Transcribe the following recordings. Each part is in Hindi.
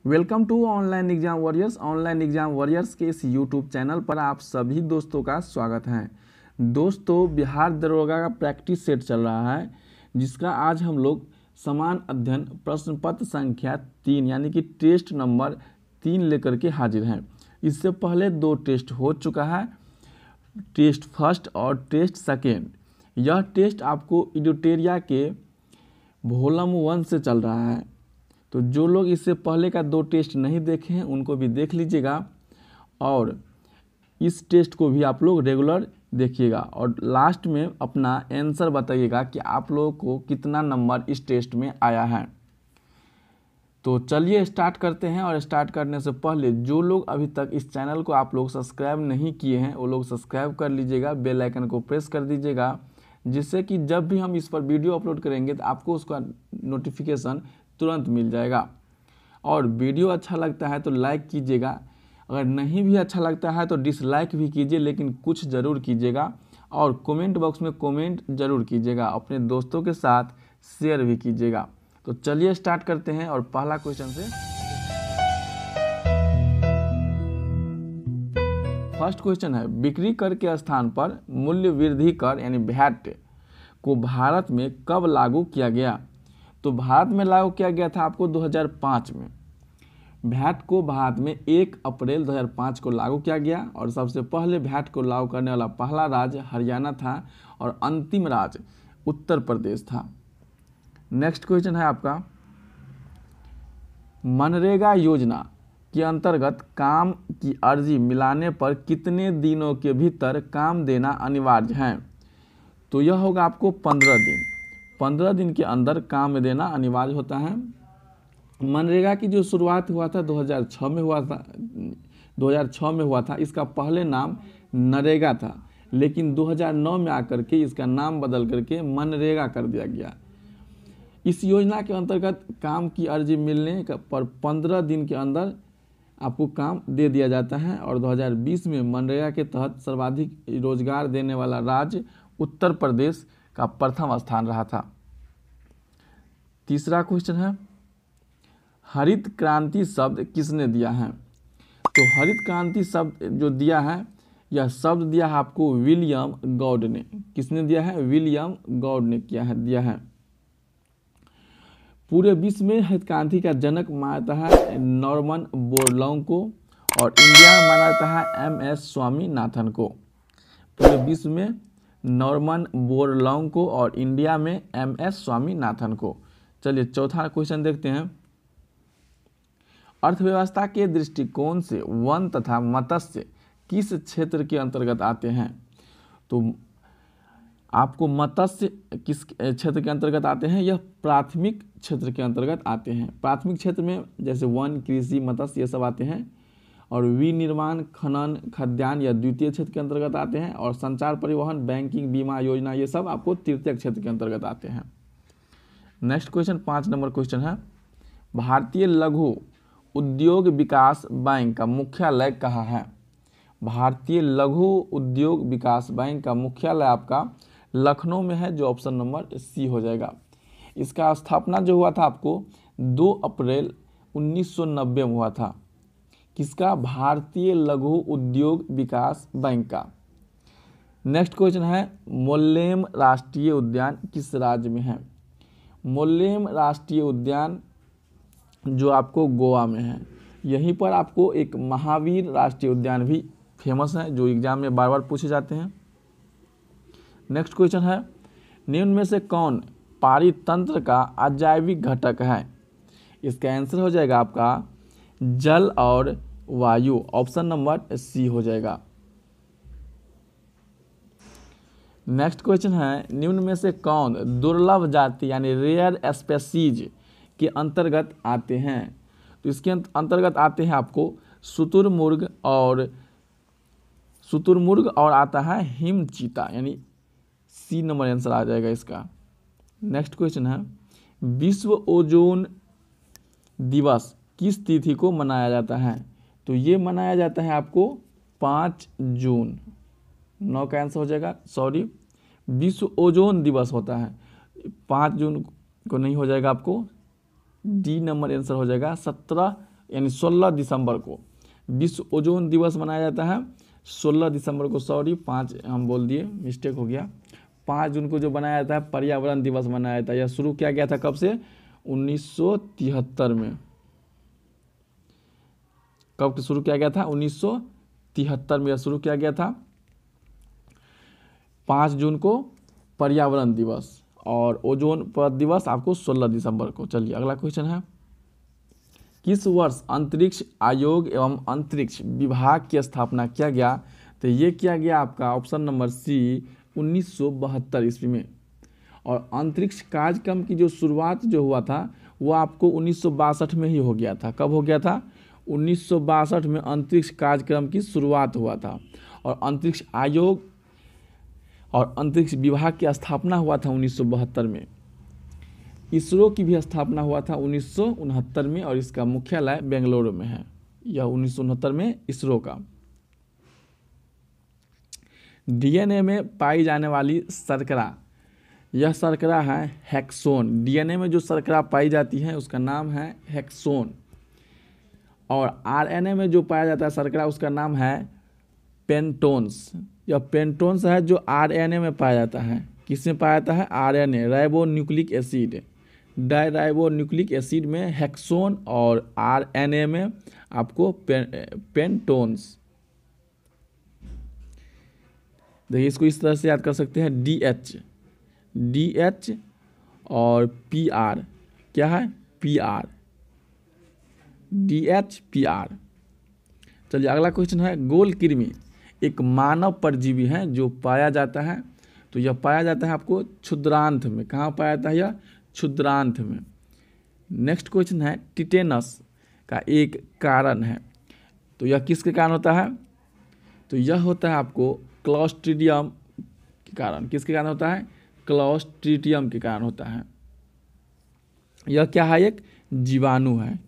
Welcome to online exam warriors. Online exam warriors के इस यूट्यूब चैनल पर आप सभी दोस्तों का स्वागत है। दोस्तों, बिहार दरोगा का प्रैक्टिस सेट चल रहा है, जिसका आज हम लोग समान अध्ययन प्रश्न पत्र संख्या 3 यानी कि टेस्ट नंबर 3 लेकर के हाजिर हैं। इससे पहले 2 टेस्ट हो चुका है, टेस्ट फर्स्ट और टेस्ट सेकेंड। यह टेस्ट आपको एडिटोरिया के वॉल्यूम 1 से चल रहा है, तो जो लोग इससे पहले का 2 टेस्ट नहीं देखे हैं उनको भी देख लीजिएगा और इस टेस्ट को भी आप लोग रेगुलर देखिएगा और लास्ट में अपना आंसर बताइएगा कि आप लोगों को कितना नंबर इस टेस्ट में आया है। तो चलिए स्टार्ट करते हैं। और स्टार्ट करने से पहले जो लोग अभी तक इस चैनल को आप लोग सब्सक्राइब नहीं किए हैं वो लोग सब्सक्राइब कर लीजिएगा, बेल आइकन को प्रेस कर दीजिएगा, जिससे कि जब भी हम इस पर वीडियो अपलोड करेंगे तो आपको उसका नोटिफिकेशन तुरंत मिल जाएगा। और वीडियो अच्छा लगता है तो लाइक कीजिएगा, अगर नहीं भी अच्छा लगता है तो डिसलाइक भी कीजिए, लेकिन कुछ ज़रूर कीजिएगा। और कमेंट बॉक्स में कमेंट ज़रूर कीजिएगा, अपने दोस्तों के साथ शेयर भी कीजिएगा। तो चलिए स्टार्ट करते हैं और पहला क्वेश्चन से। फर्स्ट क्वेश्चन है, बिक्री कर के स्थान पर मूल्य वृद्धि कर यानी वैट को भारत में कब लागू किया गया? तो भारत में लागू किया गया था आपको 2005 में। वैट को भारत में 1 अप्रैल 2005 को लागू किया गया और सबसे पहले वैट को लागू करने वाला पहला राज्य हरियाणा था और अंतिम राज्य उत्तर प्रदेश था। नेक्स्ट क्वेश्चन है आपका, मनरेगा योजना के अंतर्गत काम की अर्जी मिलाने पर कितने दिनों के भीतर काम देना अनिवार्य है? तो यह होगा आपको 15 दिन। 15 दिन के अंदर काम देना अनिवार्य होता है। मनरेगा की जो शुरुआत हुआ था 2006 में हुआ था। इसका पहले नाम नरेगा था, लेकिन 2009 में आकर के इसका नाम बदल करके मनरेगा कर दिया गया। इस योजना के अंतर्गत काम की अर्जी मिलने पर 15 दिन के अंदर आपको काम दे दिया जाता है और 2020 में मनरेगा के तहत सर्वाधिक रोजगार देने वाला राज्य उत्तर प्रदेश का प्रथम स्थान रहा था। तीसरा क्वेश्चन है, हरित क्रांति शब्द किसने दिया है? तो हरित क्रांति शब्द जो दिया है, यह शब्द दिया है आपको विलियम गॉड ने। किसने दिया है? विलियम गॉड ने दिया है। पूरे विश्व में हरित क्रांति का जनक माना जाता है नॉर्मन बोरलॉन्ग को और इंडिया में माना जाता है MS स्वामीनाथन को। पूरे विश्व में नॉर्मन बोरलॉन्ग को और इंडिया में MS स्वामीनाथन को। चलिए चौथा क्वेश्चन देखते हैं, अर्थव्यवस्था के दृष्टिकोण से वन तथा मत्स्य किस क्षेत्र के अंतर्गत आते हैं? तो आपको मत्स्य किस क्षेत्र के अंतर्गत आते हैं? यह प्राथमिक क्षेत्र के अंतर्गत आते हैं। प्राथमिक क्षेत्र में जैसे वन, कृषि, मत्स्य ये सब आते हैं। और विनिर्माण, खनन, खाद्यान्न या द्वितीय क्षेत्र के अंतर्गत आते हैं। और संचार, परिवहन, बैंकिंग, बीमा योजना ये सब आपको तृतीय क्षेत्र के अंतर्गत आते हैं। नेक्स्ट क्वेश्चन 5 नंबर क्वेश्चन है, भारतीय लघु उद्योग विकास बैंक का मुख्यालय कहाँ है? भारतीय लघु उद्योग विकास बैंक का मुख्यालय आपका लखनऊ में है, जो ऑप्शन नंबर सी हो जाएगा। इसका स्थापना जो हुआ था आपको 2 अप्रैल 1990 में हुआ था। किसका? भारतीय लघु उद्योग विकास बैंक का। नेक्स्ट क्वेश्चन है, मोल्लेम राष्ट्रीय उद्यान किस राज्य में है? मोल्लेम राष्ट्रीय उद्यान जो आपको गोवा में है। यहीं पर आपको एक महावीर राष्ट्रीय उद्यान भी फेमस है, जो एग्जाम में बार बार पूछे जाते हैं। नेक्स्ट क्वेश्चन है, निम्न में से कौन पारितंत्र का अजैविक घटक है? इसका आंसर हो जाएगा आपका जल और वायु, ऑप्शन नंबर सी हो जाएगा। नेक्स्ट क्वेश्चन है, निम्न में से कौन दुर्लभ जाति यानी रेयर स्पेसीज के अंतर्गत आते हैं? तो इसके अंतर्गत आते हैं आपको शुतुरमुर्ग और आता है हिम चीता, यानी सी नंबर आंसर आ जाएगा इसका। नेक्स्ट क्वेश्चन है, विश्व ओजोन दिवस किस तिथि को मनाया जाता है? तो ये मनाया जाता है आपको 5 जून। 9 का आंसर हो जाएगा, सॉरी, विश्व ओजोन दिवस होता है 5 जून को नहीं हो जाएगा, आपको डी नंबर आंसर हो जाएगा 17 यानी 16 दिसंबर को विश्व ओजोन दिवस मनाया जाता है। 16 दिसंबर को, सॉरी 5 हम बोल दिए, मिस्टेक हो गया। 5 जून को जो बनाया जाता है पर्यावरण दिवस मनाया जाता है। यह शुरू किया गया था कब से? 1973 में। कब शुरू किया गया था? 1973 में यह शुरू किया गया था। 5 जून को पर्यावरण दिवस और ओजोन परत दिवस आपको 16 दिसंबर को। चलिए अगला क्वेश्चन है, किस वर्ष अंतरिक्ष आयोग एवं अंतरिक्ष विभाग की स्थापना किया गया? तो ये किया गया आपका ऑप्शन नंबर सी 1972 ईस्वी में। और अंतरिक्ष कार्यक्रम की जो शुरुआत जो हुआ था वो आपको 1962 में ही हो गया था। कब हो गया था? 1962 में अंतरिक्ष कार्यक्रम की शुरुआत हुआ था। और अंतरिक्ष आयोग और अंतरिक्ष विभाग की स्थापना हुआ था 1972 में। इसरो की भी स्थापना हुआ था 1969 में और इसका मुख्यालय बेंगलुरु में है। यह 1969 में इसरो का। डीएनए में पाई जाने वाली शर्करा, यह शर्करा है हेक्सोन। डीएनए में जो शर्करा पाई जाती है उसका नाम है हेक्सोन। और आरएनए में जो पाया जाता है शर्करा उसका नाम है पेंटोन्स। यह पेंटोन्स है जो आरएनए में पाया जाता है। किसमें पाया जाता है? RNA, ribonucleic acid. Deoxyribonucleic acid में हेक्सोन और आरएनए में आपको पेंटोन्स। देखिए इसको इस तरह से याद कर सकते हैं, डीएच और पीआर। क्या है? PR, DH PR. चलिए अगला क्वेश्चन है, गोल कृमि एक मानव परजीवी है जो पाया जाता है। तो यह पाया जाता है आपको क्षुद्रांत में। कहाँ पाया जाता है? यह क्षुद्रांत में। नेक्स्ट क्वेश्चन है, टिटेनस का एक कारण है। तो यह किसके कारण होता है? तो यह होता है आपको क्लॉस्ट्रीडियम के कारण। किसके कारण होता है? क्लॉस्ट्रीडियम के कारण होता है। यह क्या है? एक जीवाणु है।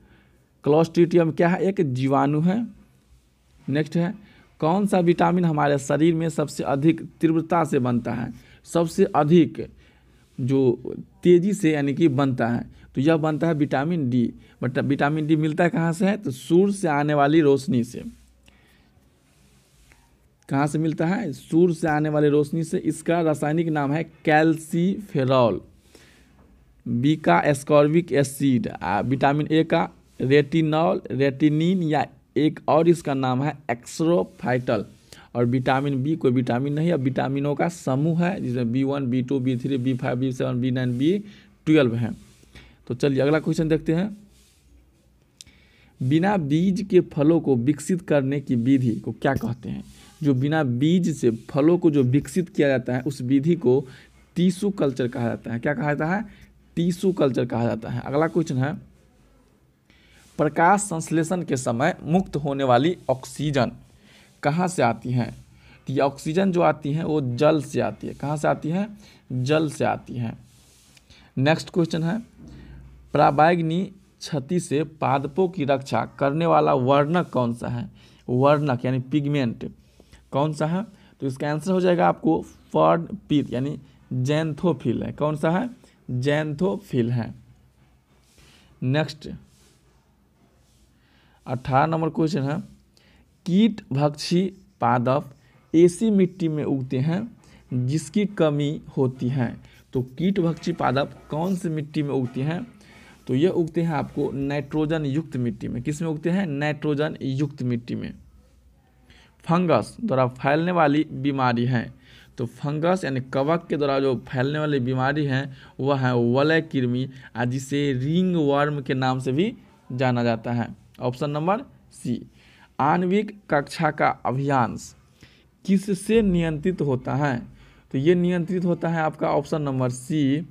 क्लॉस्ट्रीडियम क्या है? एक जीवाणु है। नेक्स्ट है, कौन सा विटामिन हमारे शरीर में सबसे अधिक तीव्रता से बनता है? सबसे अधिक जो तेजी से यानी कि बनता है, तो यह बनता है vitamin D. But vitamin D मिलता है कहाँ से? है तो सूर्य से आने वाली रोशनी से। कहाँ से मिलता है? सूर्य से आने वाली रोशनी से। इसका रासायनिक नाम है कैल्सीफेरॉल। बी का एस्कॉर्बिक एसिड, विटामिन ए का रेटिनॉल, रेटिनिन, या एक और इसका नाम है एक्सरोफाइटल। और विटामिन बी कोई विटामिन नहीं है, विटामिनों का समूह है जिसमें B1, B2, B3, B5, B7, B9, B12 हैं। तो चलिए अगला क्वेश्चन देखते हैं, बिना बीज के फलों को विकसित करने की विधि को क्या कहते हैं? जो बिना बीज से फलों को जो विकसित किया जाता है उस विधि को टिश्यू कल्चर कहा जाता है। क्या कहा जाता है? टिश्यू कल्चर कहा जाता है। अगला क्वेश्चन है, प्रकाश संश्लेषण के समय मुक्त होने वाली ऑक्सीजन कहाँ से आती हैं? तो ये ऑक्सीजन जो आती है वो जल से आती है। कहाँ से आती है? जल से आती है। नेक्स्ट क्वेश्चन है, पराबैंगनी क्षति से पादपों की रक्षा करने वाला वर्णक कौन सा है? वर्णक यानी पिगमेंट कौन सा है? तो इसका आंसर हो जाएगा आपको फर्ड पीत यानी जैंथोफिल है। कौन सा है? जैंथोफिल है। नेक्स्ट 18 नंबर क्वेश्चन है, कीट भक्षी पादप ऐसी मिट्टी में उगते हैं जिसकी कमी होती है। तो कीट भक्षी पादप कौन सी मिट्टी में उगती हैं? तो ये उगते हैं आपको नाइट्रोजन युक्त मिट्टी में। किस में उगते हैं? नाइट्रोजन युक्त मिट्टी में। फंगस द्वारा फैलने वाली बीमारी है। तो फंगस यानी कवक के द्वारा जो फैलने वाली बीमारी है वह है वलय कृमि, जिसे रिंग वर्म के नाम से भी जाना जाता है। Option number C. आणविक कक्षा का अभियांश किससे नियंत्रित होता है? तो ये नियंत्रित होता है आपका ऑप्शन नंबर सी,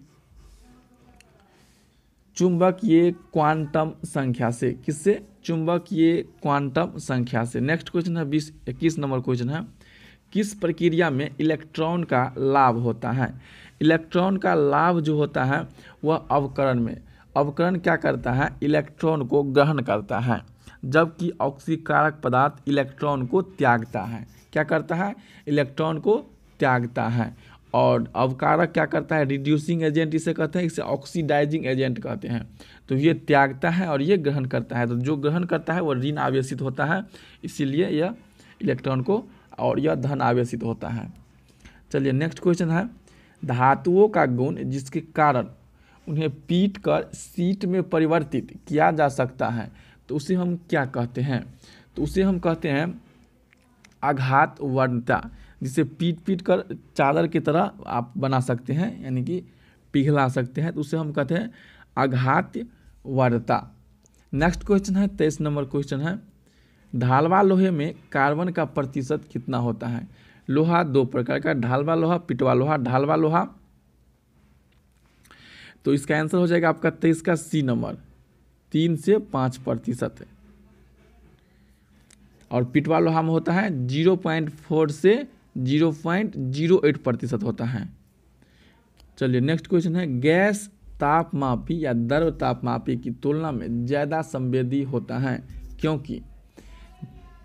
चुंबकीय क्वांटम संख्या से। किससे? चुंबकीय क्वांटम संख्या से। नेक्स्ट क्वेश्चन है 21 नंबर क्वेश्चन है, किस प्रक्रिया में इलेक्ट्रॉन का लाभ होता है? इलेक्ट्रॉन का लाभ जो होता है वह अवकरण में। अवकरण क्या करता है? इलेक्ट्रॉन को ग्रहण करता है, जबकि ऑक्सीकारक पदार्थ इलेक्ट्रॉन को त्यागता है। क्या करता है? इलेक्ट्रॉन को त्यागता है। और अवकारक क्या करता है, रिड्यूसिंग एजेंट इसे कहते हैं, इसे ऑक्सीडाइजिंग एजेंट कहते हैं। तो ये त्यागता है और ये ग्रहण करता है, तो जो ग्रहण करता है वो ऋण आवेशित होता है, इसीलिए यह इलेक्ट्रॉन को, और यह धन आवेशित होता है। चलिए नेक्स्ट क्वेश्चन है, धातुओं का गुण जिसके कारण उन्हें पीट कर शीट में परिवर्तित किया जा सकता है, तो उसे हम क्या कहते हैं, तो उसे हम कहते हैं आघात वर्णता, जिसे पीट पीट कर चादर की तरह आप बना सकते हैं, यानी कि पिघला सकते हैं, तो उसे हम कहते हैं आघात वर्णता। नेक्स्ट क्वेश्चन है 23 नंबर क्वेश्चन है, ढालवा लोहे में कार्बन का प्रतिशत कितना होता है। लोहा दो प्रकार का, ढालवा लोहा, पिटवा लोहा। ढालवा लोहा, तो इसका आंसर हो जाएगा आपका 23 का सी नंबर, 3 से 5% है। और पिटवा लोहा में होता है 0.4 से 0.08% होता है। चलिए नेक्स्ट क्वेश्चन है, गैस तापमापी या द्रव तापमापी की तुलना में ज़्यादा संवेदी होता है, क्योंकि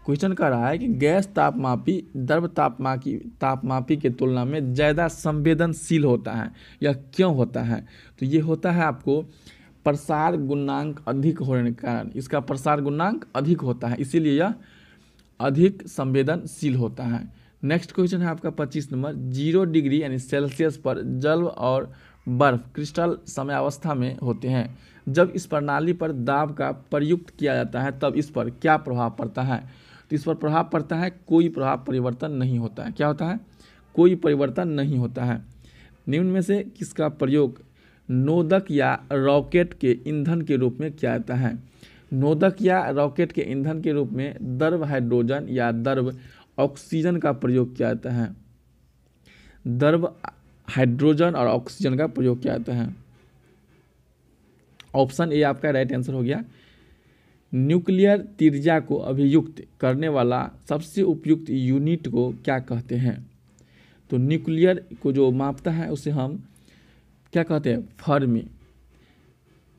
क्वेश्चन कह रहा है कि गैस तापमापी द्रव तापमापी के तुलना में ज़्यादा संवेदनशील होता है, यह क्यों होता है, तो ये होता है आपको प्रसार गुणांक अधिक होने के कारण, इसका प्रसार गुणांक अधिक होता है, इसीलिए यह अधिक संवेदनशील होता है। नेक्स्ट क्वेश्चन है आपका 25 नंबर, 0 डिग्री यानी सेल्सियस पर जल और बर्फ क्रिस्टल समयावस्था में होते हैं। जब इस प्रणाली पर दाब का प्रयुक्त किया जाता है तब इस पर क्या प्रभाव पड़ता है, तो इस पर प्रभाव पड़ता है कोई प्रभाव परिवर्तन नहीं होता है। क्या होता है, कोई परिवर्तन नहीं होता है। निम्न में से किसका प्रयोग नोदक या रॉकेट के ईंधन के रूप में किया जाता है। नोदक या रॉकेट के ईंधन के रूप में द्रव हाइड्रोजन या द्रव ऑक्सीजन का प्रयोग किया जाता है। द्रव हाइड्रोजन और ऑक्सीजन का प्रयोग किया जाता है। ऑप्शन ए आपका राइट आंसर हो गया। न्यूक्लियर त्रिज्या को अभियुक्त करने वाला सबसे उपयुक्त यूनिट को क्या कहते हैं, तो न्यूक्लियर को जो मापता है उसे हम क्या कहते हैं, फर्मी,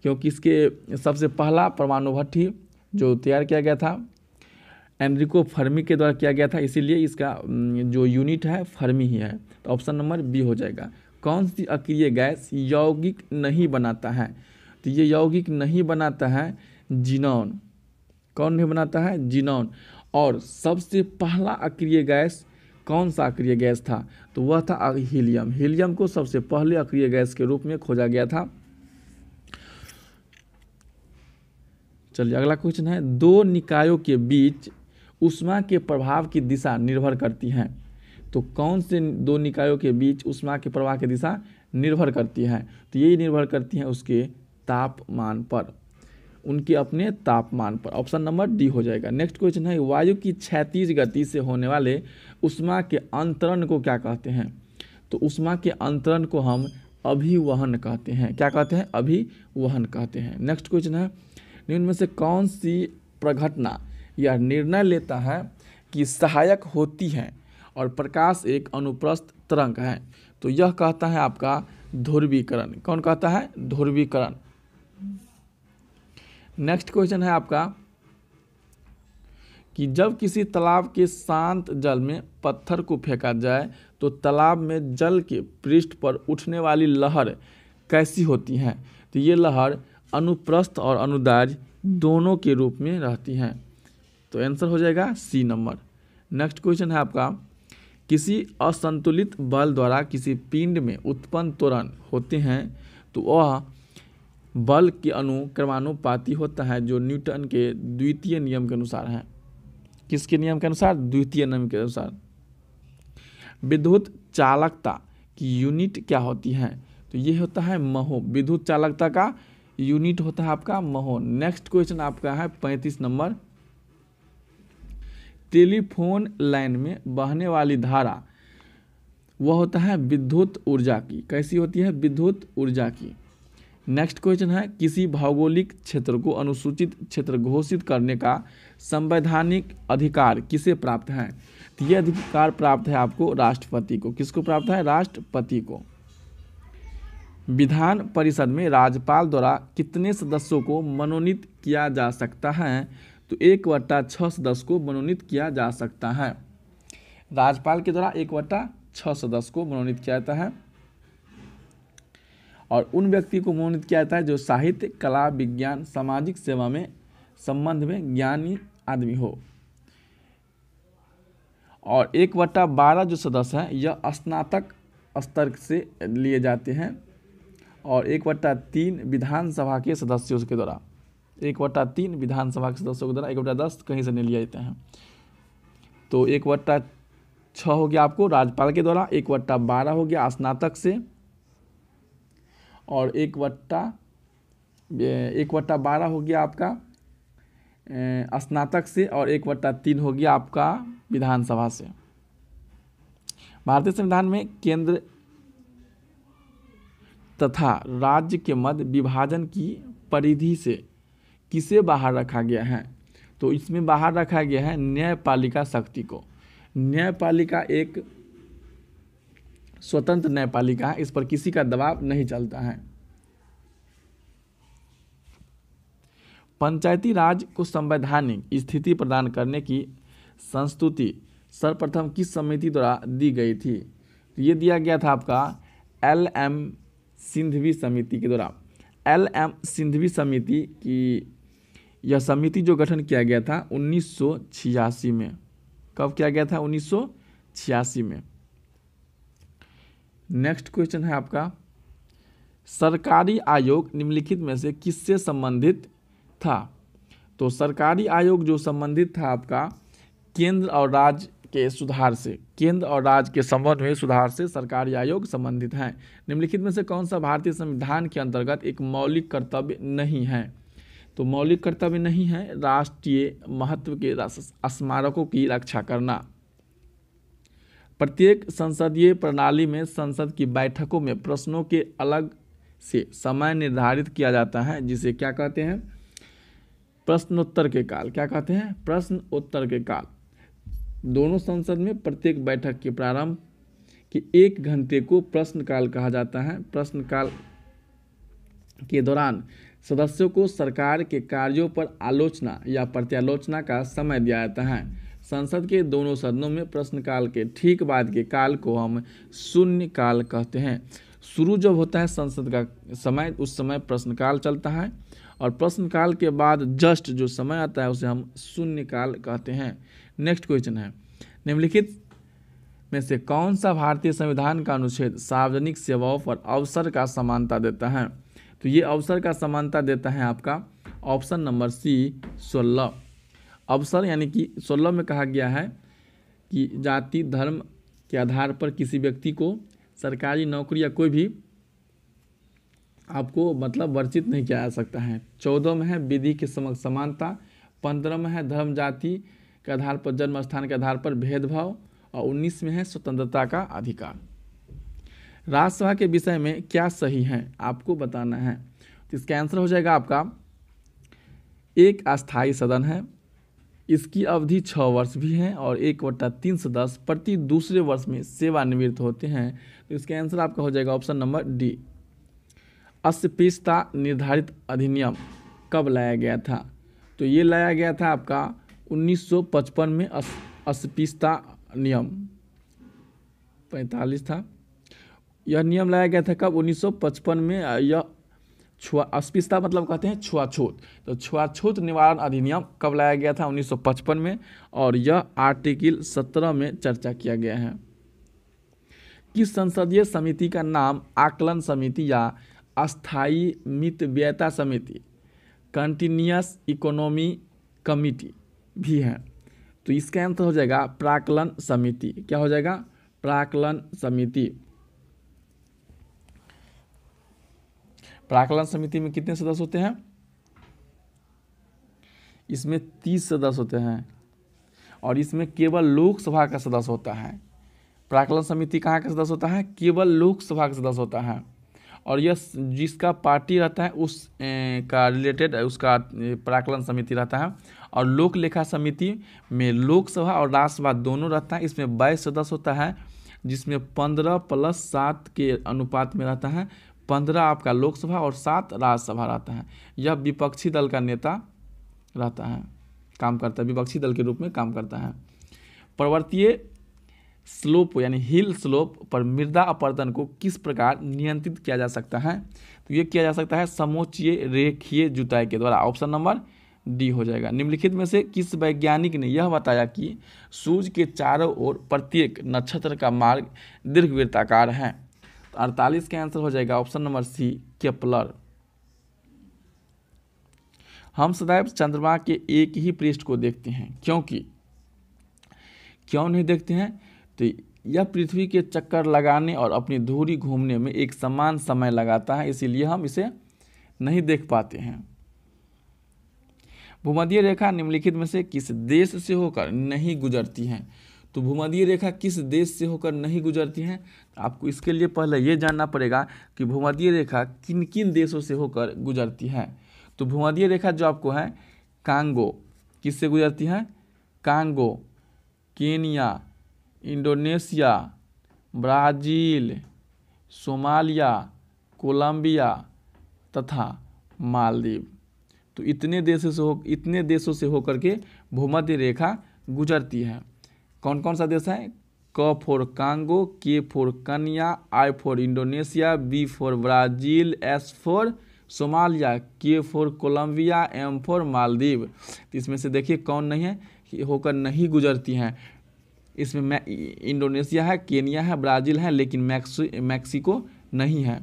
क्योंकि इसके सबसे पहला परमाणु भट्ठी जो तैयार किया गया था एनरिको फर्मी के द्वारा किया गया था, इसीलिए इसका जो यूनिट है फर्मी ही है। तो ऑप्शन नंबर बी हो जाएगा। कौन सी अक्रिय गैस यौगिक नहीं बनाता है, तो ये यौगिक नहीं बनाता है जीनॉन। कौन नहीं बनाता है, जीनॉन। और सबसे पहला अक्रिय गैस कौन सा अक्रिय गैस था, तो वह था हीलियम। हीलियम को सबसे पहले अक्रिय गैस के रूप में खोजा गया था। चलिए अगला क्वेश्चन है, दो निकायों के बीच ऊष्मा के प्रभाव की दिशा निर्भर करती है, तो कौन से दो निकायों के बीच ऊष्मा के प्रवाह की दिशा निर्भर करती है, तो यही निर्भर करती है उसके तापमान पर, उनके अपने तापमान पर। ऑप्शन नंबर डी हो जाएगा। नेक्स्ट क्वेश्चन है, वायु की क्षैतिज गति से होने वाले ऊष्मा के अंतरण को क्या कहते हैं, तो ऊष्मा के अंतरण को हम अभिवहन कहते हैं। क्या कहते हैं, अभिवहन कहते हैं। नेक्स्ट क्वेश्चन है, निम्न में से कौन सी प्रघटना यह निर्णय लेता है कि सहायक होती है और प्रकाश एक अनुप्रस्थ तरंग है, तो यह कहता है आपका ध्रुवीकरण। कौन कहता है, ध्रुवीकरण। नेक्स्ट क्वेश्चन है आपका कि जब किसी तालाब के शांत जल में पत्थर को फेंका जाए तो तालाब में जल के पृष्ठ पर उठने वाली लहर कैसी होती है, तो ये लहर अनुप्रस्थ और अनुदैर्ध्य दोनों के रूप में रहती हैं। तो आंसर हो जाएगा सी नंबर। नेक्स्ट क्वेश्चन है आपका, किसी असंतुलित बल द्वारा किसी पिंड में उत्पन्न त्वरण होते हैं तो वह बल के अनुक्रमानुपाती होता है, जो न्यूटन के द्वितीय नियम के अनुसार है। किसके नियम के अनुसार, द्वितीय नियम के अनुसार। विद्युत चालकता की यूनिट क्या होती है, तो ये होता है महो। विद्युत चालकता का यूनिट होता है आपका महो। नेक्स्ट क्वेश्चन आपका है 35 नंबर, टेलीफोन लाइन में बहने वाली धारा वह होता है विद्युत ऊर्जा की। कैसी होती है, विद्युत ऊर्जा की। नेक्स्ट क्वेश्चन है, किसी भौगोलिक क्षेत्र को अनुसूचित क्षेत्र घोषित करने का संवैधानिक अधिकार किसे प्राप्त है, तो यह अधिकार प्राप्त है आपको राष्ट्रपति को। किसको प्राप्त है, राष्ट्रपति को। विधान परिषद में राज्यपाल द्वारा कितने सदस्यों को मनोनीत किया जा सकता है, तो 1/6 सदस्य को मनोनीत किया जा सकता है। राज्यपाल के द्वारा 1/6 6 सदस्य को मनोनीत किया जाता है और उन व्यक्ति को मनोनीत किया जाता है जो साहित्य, कला, विज्ञान, सामाजिक सेवा में संबंध में ज्ञानी आदमी हो। और 1/12 जो सदस्य हैं यह स्नातक स्तर से लिए जाते हैं और 1/3 विधानसभा के सदस्यों के द्वारा, 1/3 विधानसभा के सदस्यों के द्वारा, 1/10 कहीं से नहीं लिए जाते हैं। तो 1/6 हो गया आपको राज्यपाल के द्वारा, 1/12 हो गया स्नातक से और 1/12 हो गया आपका स्नातक से और 1/3 हो गया आपका विधानसभा से। भारतीय संविधान में केंद्र तथा राज्य के मध्य विभाजन की परिधि से किसे बाहर रखा गया है? तो इसमें बाहर रखा गया है न्यायपालिका शक्ति को। न्यायपालिका एक स्वतंत्र न्यायपालिका है, इस पर किसी का दबाव नहीं चलता है। पंचायती राज को संवैधानिक स्थिति प्रदान करने की संस्तुति सर्वप्रथम किस समिति द्वारा दी गई थी? तो ये दिया गया था आपका LM सिंघवी समिति के द्वारा। LM सिंघवी समिति की यह समिति जो गठन किया गया था 1986 में। कब किया गया था? 1986 में। नेक्स्ट क्वेश्चन है आपका, सरकारी आयोग निम्नलिखित में से किससे संबंधित था? तो सरकारी आयोग जो संबंधित था आपका केंद्र और राज्य के सुधार से, केंद्र और राज्य के संबंध में सुधार से सरकारी आयोग संबंधित हैं। निम्नलिखित में से कौन सा भारतीय संविधान के अंतर्गत एक मौलिक कर्तव्य नहीं है? तो मौलिक कर्तव्य नहीं है राष्ट्रीय महत्व के स्मारकों की रक्षा करना। प्रत्येक संसदीय प्रणाली में संसद की बैठकों में प्रश्नों के अलग से समय निर्धारित किया जाता है, जिसे क्या कहते हैं? प्रश्नोत्तर के काल। क्या कहते हैं? प्रश्न उत्तर के काल। दोनों संसद में प्रत्येक बैठक के प्रारंभ के 1 घंटे को प्रश्नकाल कहा जाता है। प्रश्नकाल के दौरान सदस्यों को सरकार के कार्यों पर आलोचना या प्रत्यालोचना का समय दिया जाता है। संसद के दोनों सदनों में प्रश्नकाल के ठीक बाद के काल को हम शून्य काल कहते हैं। शुरू जब होता है संसद का समय, उस समय प्रश्नकाल चलता है और प्रश्नकाल के बाद जस्ट जो समय आता है उसे हम शून्य काल कहते हैं। नेक्स्ट क्वेश्चन है, निम्नलिखित में से कौन सा भारतीय संविधान का अनुच्छेद सार्वजनिक सेवाओं पर अवसर का समानता देता है? तो ये अवसर का समानता देता है आपका ऑप्शन नंबर सी 16। अवसर यानी कि 16 में कहा गया है कि जाति धर्म के आधार पर किसी व्यक्ति को सरकारी नौकरी या कोई भी आपको मतलब वर्जित नहीं किया जा सकता है। 14 में है विधि के समक्ष समानता, 15 में है धर्म जाति के आधार पर जन्म स्थान के आधार पर भेदभाव और 19 में है स्वतंत्रता का अधिकार। राज्यसभा के विषय में क्या सही है आपको बताना है। तो इसका आंसर हो जाएगा आपका एक अस्थायी सदन है, इसकी अवधि 6 वर्ष भी है और 1/3 सदस्य प्रति दूसरे वर्ष में सेवानिवृत्त होते हैं। तो इसका आंसर आपका हो जाएगा ऑप्शन नंबर डी। अस्पृश्यता निर्धारित अधिनियम कब लाया गया था? तो ये लाया गया था आपका 1955 में। अस्पृश्यता नियम 45 था। यह नियम लाया गया था कब? 1955 में। यह अस्पृश्यता मतलब कहते हैं छुआछूत, तो छुआछूत निवारण अधिनियम कब लाया गया था? 1955 में और यह आर्टिकल 17 में चर्चा किया गया है। किस संसदीय समिति का नाम आकलन समिति या अस्थायी मितव्ययता समिति कंटिन्यूअस इकोनॉमी कमिटी भी है? तो इसका आंसर हो जाएगा प्राक्कलन समिति। क्या हो जाएगा? प्राक्कलन समिति। प्राक्कलन समिति में कितने सदस्य होते हैं? इसमें 30 सदस्य होते हैं और इसमें केवल लोकसभा का सदस्य होता है। प्राक्कलन समिति कहाँ का सदस्य होता है? केवल लोकसभा का सदस्य होता है और यह जिसका पार्टी रहता है उस का रिलेटेड उसका प्राक्कलन समिति रहता है। और लोक लेखा समिति में लोकसभा और राज्यसभा दोनों रहता है। इसमें 22 सदस्य होता है जिसमें 15 + 7 के अनुपात में रहता है। 15 आपका लोकसभा और 7 राज्यसभा रहता है। यह विपक्षी दल का नेता रहता है, काम करता है, विपक्षी दल के रूप में काम करता है। पर्वतीय स्लोप यानी हिल स्लोप पर मृदा अपरदन को किस प्रकार नियंत्रित किया जा सकता है? तो ये किया जा सकता है समोच्चीय रेखीय जुताई के द्वारा। ऑप्शन नंबर डी हो जाएगा। निम्नलिखित में से किस वैज्ञानिक ने यह बताया कि सूर्य के चारों ओर प्रत्येक नक्षत्र का मार्ग दीर्घवृत्ताकार है? तो 48 का आंसर हो जाएगा ऑप्शन नंबर सी, केपलर। हम सदैव चंद्रमा के एक ही पृष्ठ को देखते हैं, क्यों नहीं देखते हैं? तो यह पृथ्वी के चक्कर लगाने और अपनी धुरी घूमने में एक समान समय लगाता है, इसीलिए हम इसे नहीं देख पाते हैं। भूमध्य रेखा निम्नलिखित में से किस देश से होकर नहीं गुजरती है? तो भूमध्य रेखा किस देश से होकर नहीं गुजरती है? आपको इसके लिए पहले ये जानना पड़ेगा कि भूमध्य रेखा किन किन देशों से होकर गुजरती है। तो भूमध्य रेखा जो आपको है कांगो, किससे गुजरती है? Congo, Kenya, Indonesia, Brazil, Somalia, Colombia तथा मालदीव। तो इतने देशों से होकर के भूमध्य रेखा गुजरती है। कौन कौन सा देश है? क for Congo, K for Kenya, I for Indonesia, B for Brazil, S for Somalia, K for Colombia, M for Maldives. तो इसमें से देखिए कौन नहीं है, होकर नहीं गुजरती हैं। इसमें इंडोनेशिया है, केनिया है, ब्राज़ील है, लेकिन मैक्सिको नहीं है।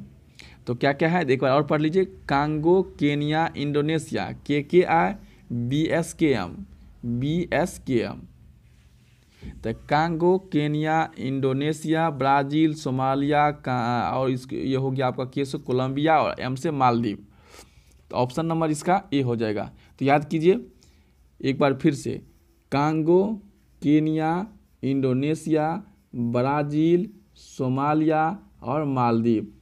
तो क्या क्या है एक बार और पढ़ लीजिए। Congo, Kenya, Indonesia, KKI, BSKM। तो Congo, Kenya, Indonesia, Brazil, Somalia और ये हो गया आपका के से कोलंबिया और एम से मालदीव। तो ऑप्शन नंबर इसका ए हो जाएगा। तो याद कीजिए एक बार फिर से, Congo, Kenya, Indonesia, Brazil, Somalia और मालदीव।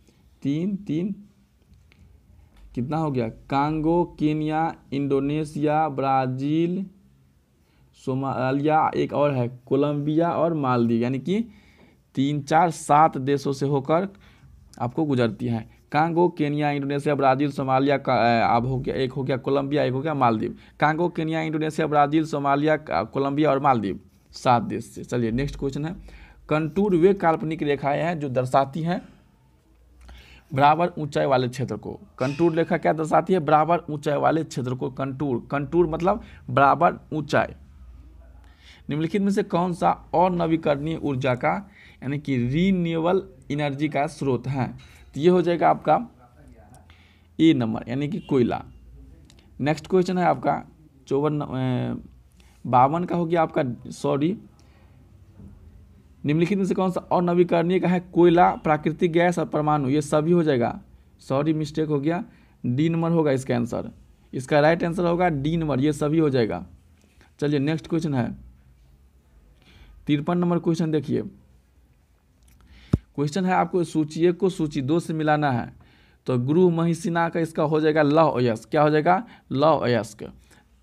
तीन कितना हो गया? Congo, Kenya, Indonesia, Brazil, Somalia, एक और है कोलंबिया और मालदीव, यानी कि 3, 4, 7 देशों से होकर आपको गुजरती है। Congo, Kenya, Indonesia, Brazil, Somalia का अब हो गया, एक हो गया कोलंबिया, एक हो गया Maldives. Congo, Kenya, Indonesia, Brazil, Somalia, Colombia और मालदीव, 7 देश से। चलिए नेक्स्ट क्वेश्चन है, कंटूर वे काल्पनिक रेखाएं हैं जो दर्शाती हैं बराबर ऊंचाई वाले क्षेत्र को। कंटूर रेखा क्या दर्शाती है? बराबर ऊंचाई वाले क्षेत्र को कंटूर मतलब बराबर ऊंचाई। निम्नलिखित में से कौन सा और नवीकरणीय ऊर्जा का यानी कि रीन्यूएबल एनर्जी का स्रोत है? तो ये हो जाएगा आपका ए नंबर, यानी कि कोयला। नेक्स्ट क्वेश्चन है आपका 52 का हो गया आपका, निम्नलिखित में से कौन सा और नवीकरणीय का है? कोयला, प्राकृतिक गैस और परमाणु, ये सभी हो जाएगा। मिस्टेक हो गया, डी नंबर होगा इसका आंसर। इसका राइट आंसर होगा डी नंबर, ये सभी हो जाएगा। चलिए नेक्स्ट क्वेश्चन है 53 नंबर क्वेश्चन देखिए। क्वेश्चन है आपको सूची 1 को सूची 2 से मिलाना है। तो गुरु महिषिना का इसका हो जाएगा लौह अयस्क। क्या हो जाएगा? लौह अयस्क।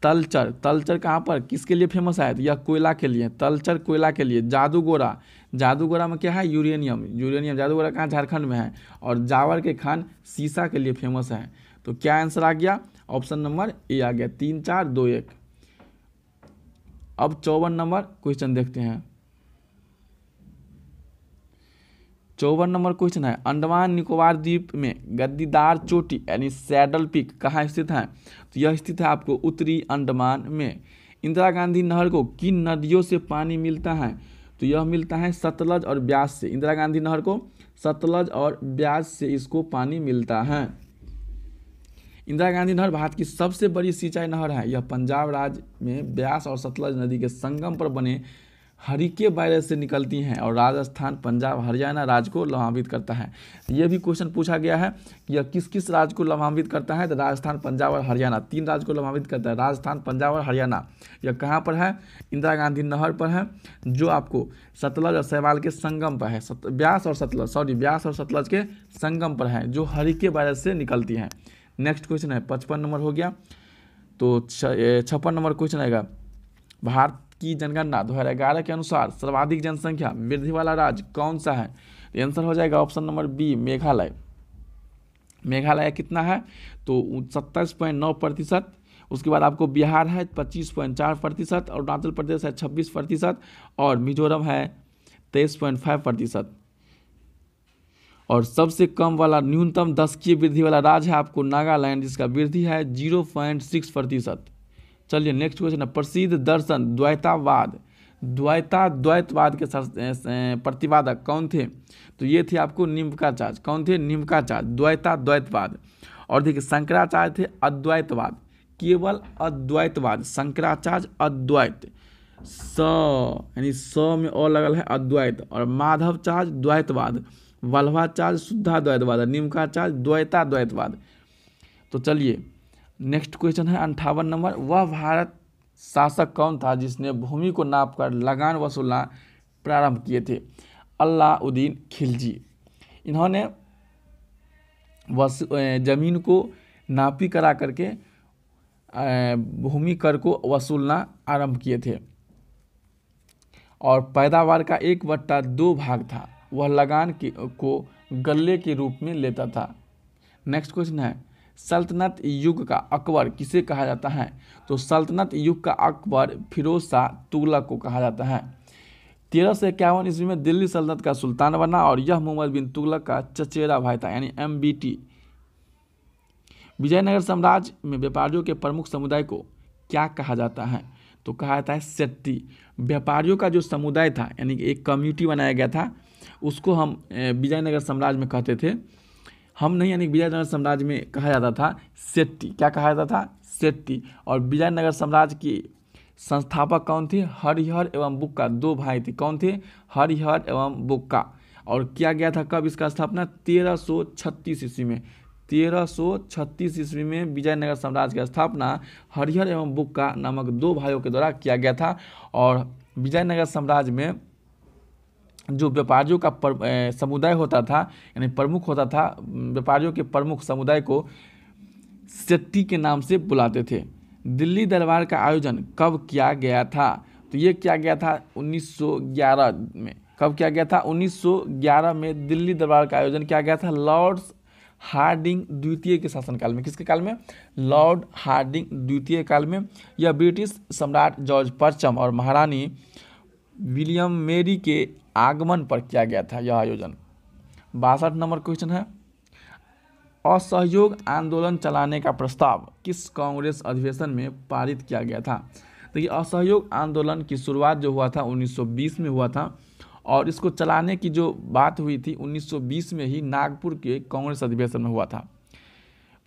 तलचर कहाँ पर किसके लिए फेमस है? यह कोयला के लिए, तलचर कोयला के लिए। जादूगोरा में क्या है? यूरेनियम। जादूगोरा कहाँ? झारखंड में है। और जावर के खान सीसा के लिए फेमस है। तो क्या आंसर आ गया? ऑप्शन नंबर ए आ गया। 3, 4, 2, 1। अब 54 नंबर क्वेश्चन देखते हैं। 54 नंबर क्वेश्चन है, अंडमान निकोबार द्वीप में गद्दीदार चोटी यानी सैडल पीक कहाँ स्थित है? तो यह स्थित है आपको उत्तरी अंडमान में। इंदिरा गांधी नहर को किन नदियों से पानी मिलता है? तो यह मिलता है सतलज और ब्यास से। इंदिरा गांधी नहर को सतलज और ब्यास से इसको पानी मिलता है। इंदिरा गांधी नहर भारत की सबसे बड़ी सिंचाई नहर है। यह पंजाब राज्य में ब्यास और सतलज नदी के संगम पर बने हरिके बैरेज से निकलती हैं और राजस्थान, पंजाब, हरियाणा राज्य को लाभान्वित करता है। यह भी क्वेश्चन पूछा गया है, यह किस किस राज्य को लाभान्वित करता है? तो राजस्थान, पंजाब और हरियाणा, 3 राज्य को लाभान्वित करता है। राजस्थान, पंजाब और हरियाणा। यह कहाँ पर है? इंदिरा गांधी नहर पर है, जो आपको सतलज और शैवाल के संगम पर है। ब्यास और सतलज के संगम पर है, जो हरिके बैरेज से निकलती हैं। नेक्स्ट क्वेश्चन है 55 नंबर हो गया। तो 56 नंबर क्वेश्चन आएगा, भारत की जनगणना 2011 के अनुसार सर्वाधिक जनसंख्या वृद्धि वाला राज्य कौन सा है? तो आंसर हो जाएगा option number B, Meghalaya. Meghalaya कितना है? तो 27.9%। उसके बाद आपको बिहार है 25.4%, अरुणाचल प्रदेश है 26% और मिजोरम है 23.5%। और सबसे कम वाला न्यूनतम दशकीय वृद्धि वाला राज्य है आपको नागालैंड, जिसका वृद्धि है 0.6%। चलिए नेक्स्ट क्वेश्चन है, प्रसिद्ध दर्शन द्वैतावाद द्वैतवाद के प्रतिपादक कौन थे? तो ये थे आपको निम्बकाचार्य। कौन थे? निम्बकाचार्य। द्वैतवाद। और देखिए शंकराचार्य थे अद्वैतवाद, केवल अद्वैतवाद। शंकराचार्य अद्वैत, यानी में और लगल है अद्वैत। और माधवाचार्य द्वैतवाद, वल्लभाचार्य शुद्धाद्वैतवाद, निम्बकाचार्य द्वैतवाद। तो चलिए नेक्स्ट क्वेश्चन है 58 नंबर, वह भारत शासक कौन था जिसने भूमि को नापकर लगान वसूलना प्रारंभ किए थे? अलाउद्दीन खिलजी। इन्होंने जमीन को नापी करा करके भूमि कर को वसूलना आरंभ किए थे। और पैदावार का 1/2 भाग था, वह लगान को गल्ले के रूप में लेता था। नेक्स्ट क्वेश्चन है, सल्तनत युग का अकबर किसे कहा जाता है? तो सल्तनत युग का अकबर फिरोज शाह तुगलक को कहा जाता है। 1351 ईस्वी में दिल्ली सल्तनत का सुल्तान बना और यह मोहम्मद बिन तुगलक का चचेरा भाई था, यानी MBT। विजयनगर साम्राज्य में व्यापारियों के प्रमुख समुदाय को क्या कहा जाता है? तो कहा जाता है सेट्टी। व्यापारियों का जो समुदाय था, यानी कि एक कम्युनिटी बनाया गया था, उसको हम विजयनगर साम्राज्य में कहते थे। हम नहीं, यानी विजयनगर साम्राज्य में कहा जाता था सेट्टी। क्या कहा जाता था? सेट्टी। और विजयनगर साम्राज्य की संस्थापक कौन थे? हरिहर एवं बुक्का, 2 भाई थे। कौन थे? हरिहर एवं बुक्का। और किया गया था कब इसका स्थापना? 1336 ईस्वी में। 1336 ईस्वी में विजयनगर साम्राज्य की स्थापना हरिहर एवं बुक्का नामक 2 भाइयों के द्वारा किया गया था। और विजयनगर साम्राज्य में जो व्यापारियों का समुदाय होता था, यानी प्रमुख होता था, व्यापारियों के प्रमुख समुदाय को सेट्टी के नाम से बुलाते थे। दिल्ली दरबार का आयोजन कब किया गया था? तो ये किया गया था 1911 में। कब किया गया था? 1911 में दिल्ली दरबार का आयोजन किया गया था लॉर्ड हार्डिंग द्वितीय के शासनकाल में। किसके काल में? लॉर्ड हार्डिंग द्वितीय काल में। यह ब्रिटिश सम्राट जॉर्ज परचम और महारानी विलियम मेरी के आगमन पर किया गया था यह आयोजन। 62 नंबर क्वेश्चन है, असहयोग आंदोलन चलाने का प्रस्ताव किस कांग्रेस अधिवेशन में पारित किया गया था? देखिए असहयोग आंदोलन की शुरुआत जो हुआ था 1920 में हुआ था, और इसको चलाने की जो बात हुई थी 1920 में ही नागपुर के कांग्रेस अधिवेशन में हुआ था।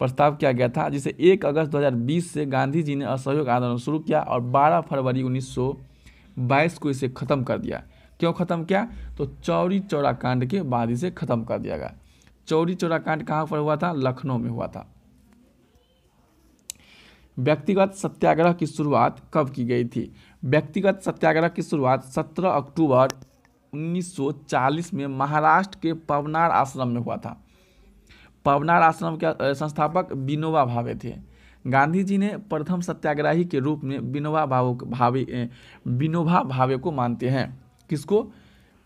प्रस्ताव किया गया था, जिसे 1 अगस्त 2020 से गांधी जी ने असहयोग आंदोलन शुरू किया और 12 फरवरी 1922 को इसे ख़त्म कर दिया। क्यों ख़त्म किया? तो चौरी चौरा कांड के बाद इसे ख़त्म कर दिया गया। चौरी चौरा कांड कहाँ पर हुआ था? लखनऊ में हुआ था। व्यक्तिगत सत्याग्रह की शुरुआत कब की गई थी? व्यक्तिगत सत्याग्रह की शुरुआत 17 अक्टूबर 1940 में महाराष्ट्र के पवनार आश्रम में हुआ था। पवनार आश्रम के संस्थापक विनोबा भावे थे। गांधी जी ने प्रथम सत्याग्रही के रूप में विनोबा भावे को मानते हैं। किसको?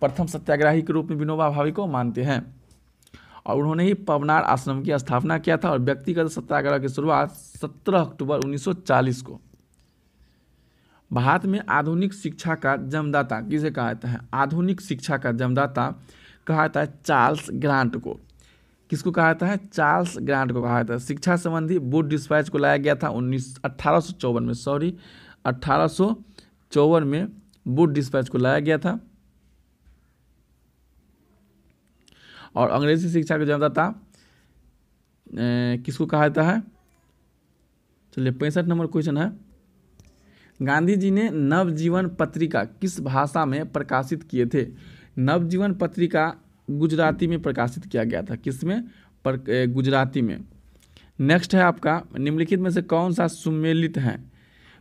प्रथम सत्याग्रही के रूप में विनोबा भावे को मानते हैं। और उन्होंने ही पवनार आश्रम की स्थापना किया था। और व्यक्तिगत सत्याग्रह की शुरुआत 17 अक्टूबर 1940 को। भारत में आधुनिक शिक्षा का जन्मदाता किसे कहा जाता है? आधुनिक शिक्षा का जन्मदाता कहा जाता है चार्ल्स ग्रांट को। किसको कहा जाता है? चार्ल्स ग्रांट को कहा जाता है। शिक्षा संबंधी वुड डिस्पैच को लाया गया था 1854 में वुड डिस्पैच को लाया गया था। और अंग्रेजी शिक्षा का जन्मदाता किसको कहा जाता है? चलिए 65 नंबर क्वेश्चन है, गांधी जी ने नवजीवन पत्रिका किस भाषा में प्रकाशित किए थे? नवजीवन पत्रिका गुजराती में प्रकाशित किया गया था। किस में? गुजराती में। नेक्स्ट है आपका, निम्नलिखित में से कौन सा सुमेलित है?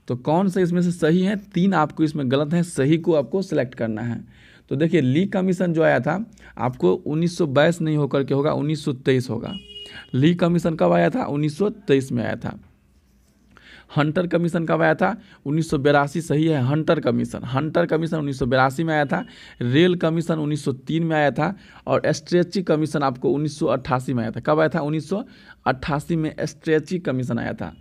तो कौन सा इसमें से सही है? 3 आपको इसमें गलत है, सही को आपको सिलेक्ट करना है। तो देखिए ली कमीशन जो आया था आपको 1922 नहीं होकर के होगा, 1923 होगा। ली कमीशन कब आया था? 1923 में आया था। हंटर कमीशन कब आया था? 1982 सही है। हंटर कमीशन 1982 में आया था। रेल कमीशन 1903 में आया था। और स्ट्रेची कमीशन आपको 1988 में आया था। कब आया था? 1988 में स्ट्रेची कमीशन आया था।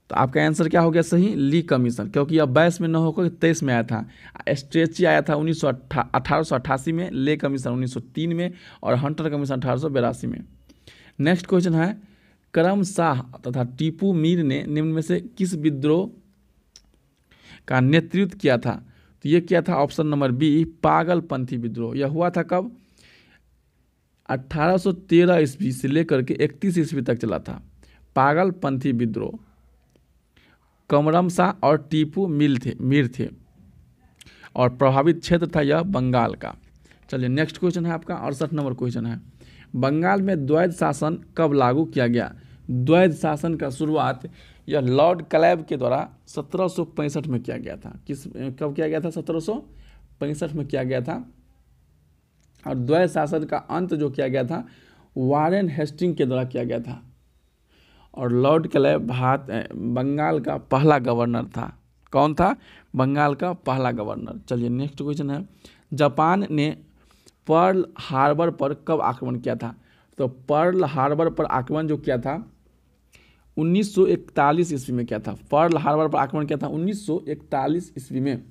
तो आपका आंसर क्या हो गया सही, ली कमीशन, क्योंकि अब 22 में न होकर 23 में आया था। स्ट्रेची आया था 1888 में, ले कमीशन 1903 में, और हंटर कमीशन 1882 में। नेक्स्ट क्वेश्चन है, करम शाह तथा टीपू मीर ने निम्न में से किस विद्रोह का नेतृत्व किया था? तो ये किया था ऑप्शन नंबर बी, पागलपंथी विद्रोह। यह हुआ था कब? 1813 ईस्वी से लेकर के 31 ईस्वी तक चला था पागलपंथी विद्रोह। कमरम शाह और टीपू मीर थे और प्रभावित क्षेत्र था यह बंगाल का। चलिए नेक्स्ट क्वेश्चन है आपका 68 नंबर क्वेश्चन है, बंगाल में द्वैध शासन कब लागू किया गया? द्वैध शासन का शुरुआत यह लॉर्ड क्लाइव के द्वारा 1765 में किया गया था। कब किया गया था? 1765 में किया गया था। और द्वैध शासन का अंत जो किया गया था वारेन हेस्टिंग के द्वारा किया गया था। और लॉर्ड क्लाइव बंगाल का पहला गवर्नर था। कौन था? बंगाल का पहला गवर्नर। चलिए नेक्स्ट क्वेश्चन है, जापान ने पर्ल हार्बर पर कब आक्रमण किया था? तो पर्ल हार्बर पर आक्रमण जो किया था 1941 ईस्वी में किया था। पर्ल हार्बर पर आक्रमण किया था 1941 ईस्वी में।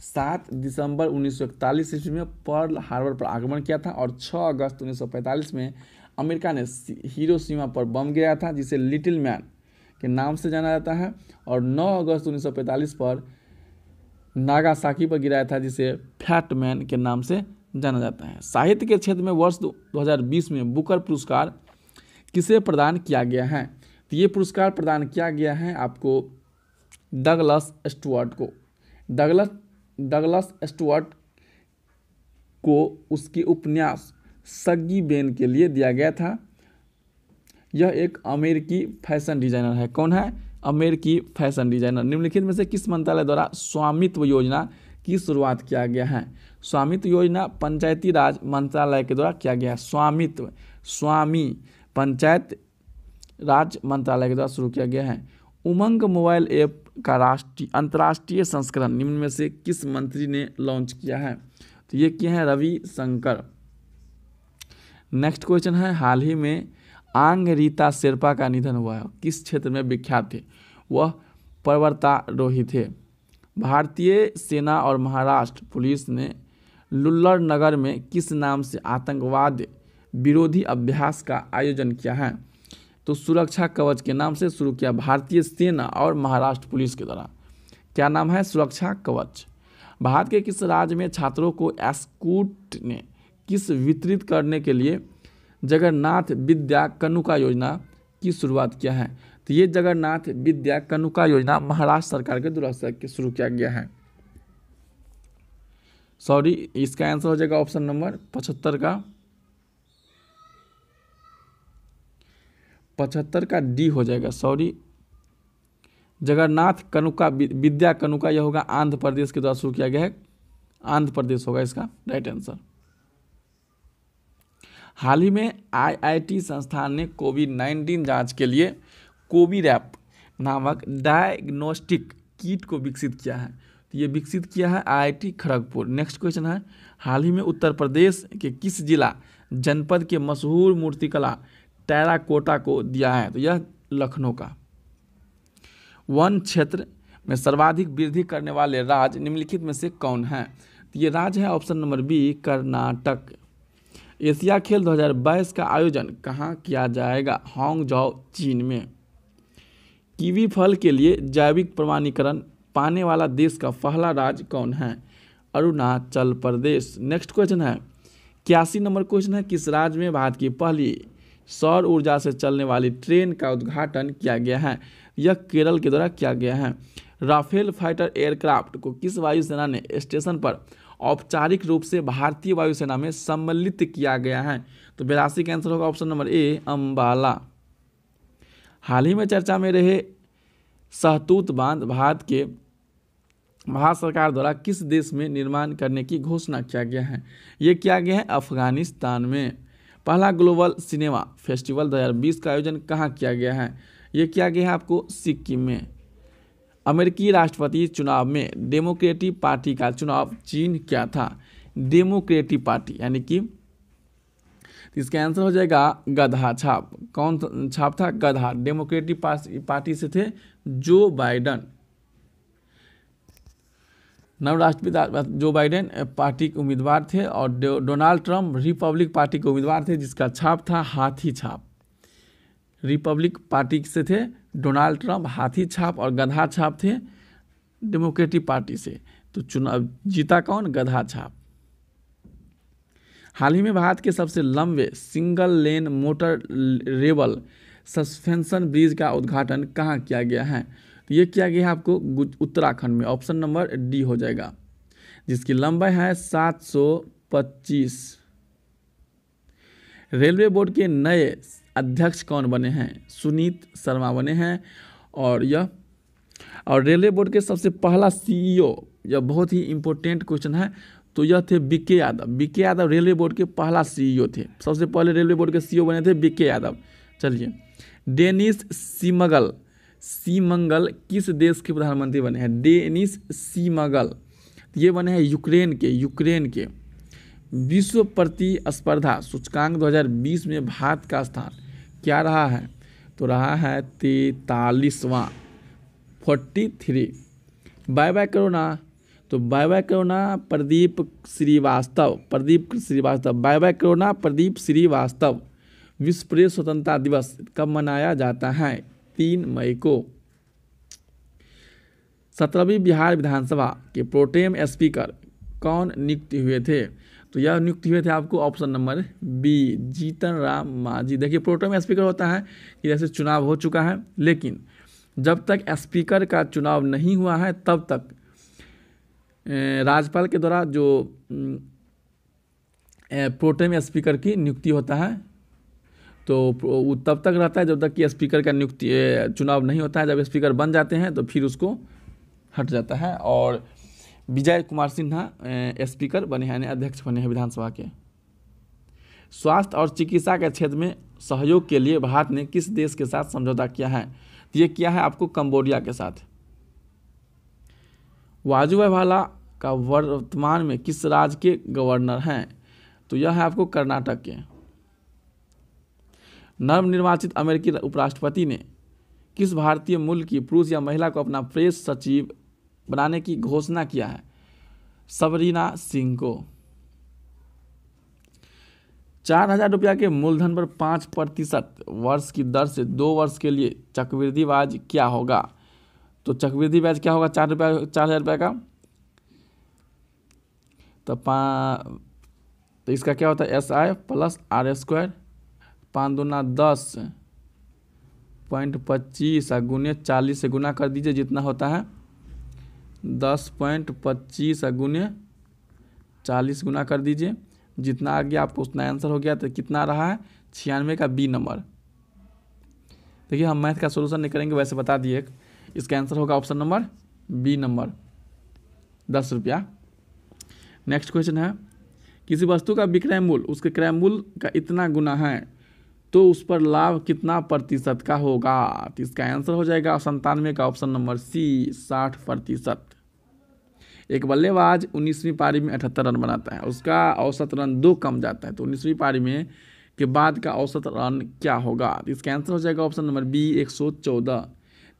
7 दिसंबर 1941 ईस्वी में पर्ल हार्बर पर आक्रमण किया था। और 6 अगस्त 1945 में अमेरिका ने हिरोशिमा पर बम गिराया था, जिसे लिटिल मैन के नाम से जाना जाता है। और 9 अगस्त 1945 पर नागासाकी पर गिराया था, जिसे फैट मैन के नाम से जाना जाता है। साहित्य के क्षेत्र में वर्ष 2020 में बुकर पुरस्कार किसे प्रदान किया गया है? तो ये पुरस्कार प्रदान किया गया है आपको डगलस स्टुअर्ट को। डगलस स्टुअर्ट को उसके उपन्यास सग्गी बेन के लिए दिया गया था। यह एक अमेरिकी फैशन डिजाइनर है। कौन है? अमेरिकी फैशन डिजाइनर। निम्नलिखित में से किस मंत्रालय द्वारा स्वामित्व योजना की शुरुआत किया गया है? स्वामित्व योजना पंचायती राज मंत्रालय के द्वारा किया गया है। पंचायत राज मंत्रालय के द्वारा शुरू किया गया है। उमंग मोबाइल ऐप का अंतर्राष्ट्रीय संस्करण निम्न में से किस मंत्री ने लॉन्च किया है? तो ये किए हैं रवि शंकर। नेक्स्ट क्वेश्चन है, हाल ही में आंग रीता शेरपा का निधन हुआ है। किस क्षेत्र में विख्यात थे? वह पर्वतारोही थे। भारतीय सेना और महाराष्ट्र पुलिस ने लुल्लर नगर में किस नाम से आतंकवाद विरोधी अभ्यास का आयोजन किया है? तो सुरक्षा कवच के नाम से शुरू किया भारतीय सेना और महाराष्ट्र पुलिस के द्वारा। क्या नाम है? सुरक्षा कवच। भारत के किस राज्य में छात्रों को एस्कूट ने किस वितरित करने के लिए जगन्नाथ विद्या कनुका योजना की शुरुआत किया है? तो ये जगन्नाथ विद्या कनुका योजना महाराष्ट्र सरकार के द्वारा शुरू किया गया है। सॉरी, इसका आंसर हो जाएगा ऑप्शन नंबर 75 का डी हो जाएगा। सॉरी, जगन्नाथ कनुका विद्या कनुका यह होगा आंध्र प्रदेश के द्वारा शुरू किया गया है। आंध्र प्रदेश होगा इसका राइट आंसर। हाल ही में IIT संस्थान ने कोविड-19 जांच के लिए कोविरैप नामक डायग्नोस्टिक किट को विकसित किया है। तो ये विकसित किया है IIT खड़गपुर। नेक्स्ट क्वेश्चन है, हाल ही में उत्तर प्रदेश के किस जिला जनपद के मशहूर मूर्तिकला टेराकोटा को दिया है? तो यह लखनऊ का। वन क्षेत्र में सर्वाधिक वृद्धि करने वाले राज्य निम्नलिखित में से कौन है? तो ये राज्य है option number B, Karnataka. Asia खेल 2022 का आयोजन कहाँ किया जाएगा? हांगझाओ, चीन में। कीवी फल के लिए जैविक प्रमाणीकरण पाने वाला देश का पहला राज्य कौन है? अरुणाचल प्रदेश। नेक्स्ट क्वेश्चन है, 81 नंबर क्वेश्चन है, किस राज्य में भारत की पहली सौर ऊर्जा से चलने वाली ट्रेन का उद्घाटन किया गया है? यह केरल के द्वारा किया गया है। राफेल फाइटर एयरक्राफ्ट को किस वायुसेना ने स्टेशन पर औपचारिक रूप से भारतीय वायुसेना में सम्मिलित किया गया है? तो 82 का आंसर होगा ऑप्शन नंबर ए, अंबाला। हाल ही में चर्चा में रहे सहतूत बांध भारत सरकार द्वारा किस देश में निर्माण करने की घोषणा किया गया है? ये किया गया है अफगानिस्तान में। पहला ग्लोबल सिनेमा फेस्टिवल 2020 का आयोजन कहाँ किया गया है? ये किया गया है आपको सिक्किम में। अमेरिकी राष्ट्रपति चुनाव में डेमोक्रेटिक पार्टी का चुनाव चिन्ह क्या था? डेमोक्रेटिक पार्टी यानी कि तो इसका आंसर हो जाएगा गधा छाप। कौन छाप था? गधा। डेमोक्रेटिक पार्टी से थे जो बाइडेन। नव राष्ट्रपति जो बाइडेन पार्टी के उम्मीदवार थे और डोनाल्ड ट्रंप रिपब्लिक पार्टी के उम्मीदवार थे जिसका छाप था हाथी छाप। रिपब्लिक पार्टी से थे डोनाल्ड ट्रंप, हाथी छाप, और गधा छाप थे डेमोक्रेटिक पार्टी से। तो चुनाव जीता कौन? गधा छाप। हाल ही में भारत के सबसे लंबे single lane motor rebel suspension bridge का उद्घाटन कहाँ किया गया है? तो ये किया गया है आपको उत्तराखंड में। ऑप्शन नंबर डी हो जाएगा, जिसकी लंबाई है 725। रेलवे बोर्ड के नए अध्यक्ष कौन बने हैं? सुनीत शर्मा बने हैं। और रेलवे बोर्ड के सबसे पहला सीईओ, यह बहुत ही इंपॉर्टेंट क्वेश्चन है, तो यह थे BK Yadav. BK Yadav railway board के पहला सीईओ थे। सबसे पहले रेलवे बोर्ड के सीईओ बने थे बीके यादव। चलिए, डेनिस सीमंगल किस देश के प्रधानमंत्री बने हैं? डेनिस सीमंगल ये बने हैं यूक्रेन के। विश्व प्रतिस्पर्धा सूचकांक 2020 में भारत का स्थान क्या रहा है? तो रहा है 43वां, 43। बाय बाय कोरोना, तो bye bye corona Pradeep Srivastava. Bye bye corona Pradeep Srivastava. विश्व प्रेस स्वतंत्रता दिवस कब मनाया जाता है? 3 मई को। 17वीं बिहार विधानसभा के प्रोटेम स्पीकर कौन नियुक्त हुए थे? तो यह नियुक्त हुए थे आपको option number B, Jitan Ram Manjhi. देखिए, प्रोटेम स्पीकर होता है कि जैसे चुनाव हो चुका है, लेकिन जब तक स्पीकर का चुनाव नहीं हुआ है तब तक राज्यपाल के द्वारा जो प्रोटेम स्पीकर की नियुक्ति होता है, तो वो तब तक रहता है जब तक कि स्पीकर का नियुक्ति चुनाव नहीं होता है। जब स्पीकर बन जाते हैं तो फिर उसको हट जाता है। और विजय कुमार सिन्हा स्पीकर बने हैं, अध्यक्ष बने हैं विधानसभा के। स्वास्थ्य और चिकित्सा के क्षेत्र में सहयोग के लिए भारत ने किस देश के साथ समझौता किया है? तो ये किया है आपको कंबोडिया के साथ। वाजुभाई वाला का वर्तमान में किस राज्य के गवर्नर हैं? तो यह है आपको कर्नाटक के। नवनिर्वाचित अमेरिकी उपराष्ट्रपति ने किस भारतीय मूल की पुरुष या महिला को अपना प्रेस सचिव बनाने की घोषणा किया है? सबरीना सिंह को। 4,000 रुपया के मूलधन पर 5% वर्ष की दर से 2 वर्ष के लिए चक्रवृद्धि ब्याज क्या होगा? तो चक्रवृद्धि ब्याज क्या होगा? 4,000 रुपये का। तो इसका क्या होता है? SI + R²। 5 दूना 10.25 गुने 40 से गुना कर दीजिए, जितना होता है 10.25 गुने 40 गुना कर दीजिए, जितना आ गया आपको उतना आंसर हो गया। तो कितना रहा है? 96 का बी नंबर। देखिए, हम मैथ का सोल्यूशन नहीं करेंगे, वैसे बता दिए। इसका आंसर होगा ऑप्शन नंबर बी नंबर, 10 रुपया। नेक्स्ट क्वेश्चन है, किसी वस्तु का विक्रय मूल्य उसके क्रय मूल्य का इतना गुना है तो उस पर लाभ कितना प्रतिशत का होगा? तो इसका आंसर हो जाएगा 97 का ऑप्शन नंबर सी, 60%। एक बल्लेबाज 19वीं पारी में 78 रन बनाता है, उसका औसत रन 2 कम जाता है, तो 19वीं पारी में के बाद का औसत रन क्या होगा? तो इसका आंसर हो जाएगा ऑप्शन नंबर बी, 114।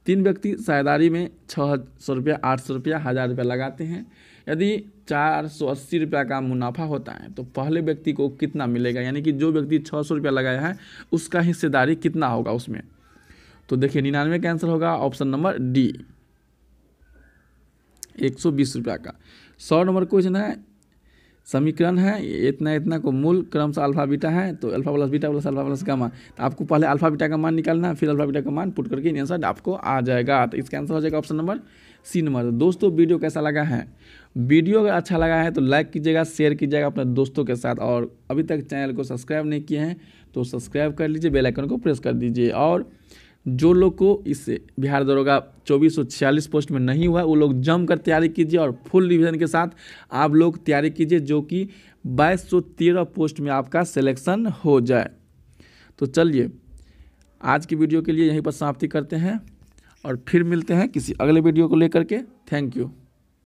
3 व्यक्ति साझेदारी में 600 रुपया, 800 रुपया, 1000 रुपया लगाते हैं। यदि 480 रुपया का मुनाफा होता है तो पहले व्यक्ति को कितना मिलेगा? यानी कि जो व्यक्ति 600 रुपया लगाया है उसका हिस्सेदारी कितना होगा उसमें? तो देखिए, 99 का आंसर होगा ऑप्शन नंबर डी, 120 रुपया का। 100 नंबर क्वेश्चन है, समीकरण है इतना इतना को मूल क्रम से अल्फा बीटा है, तो alpha plus beta plus alpha plus का मान। तो आपको पहले अल्फा बीटा का मान निकालना है, फिर अल्फा बीटा का मान पुट करके आंसर आपको आ जाएगा। तो इसका आंसर हो जाएगा ऑप्शन नंबर सी नंबर। तो दोस्तों, वीडियो कैसा लगा है? वीडियो अगर अच्छा लगा है तो लाइक कीजिएगा, शेयर कीजिएगा अपने दोस्तों के साथ, और अभी तक चैनल को सब्सक्राइब नहीं किए हैं तो सब्सक्राइब कर लीजिए, बेल आइकन को प्रेस कर दीजिए। और जो लोग को इस बिहार दरोगा 2446 पोस्ट में नहीं हुआ, वो लोग जमकर तैयारी कीजिए और फुल रिवीजन के साथ आप लोग तैयारी कीजिए, जो कि 2213 पोस्ट में आपका सिलेक्शन हो जाए। तो चलिए, आज की वीडियो के लिए यहीं पर समाप्ति करते हैं और फिर मिलते हैं किसी अगले वीडियो को लेकर के। Thank you.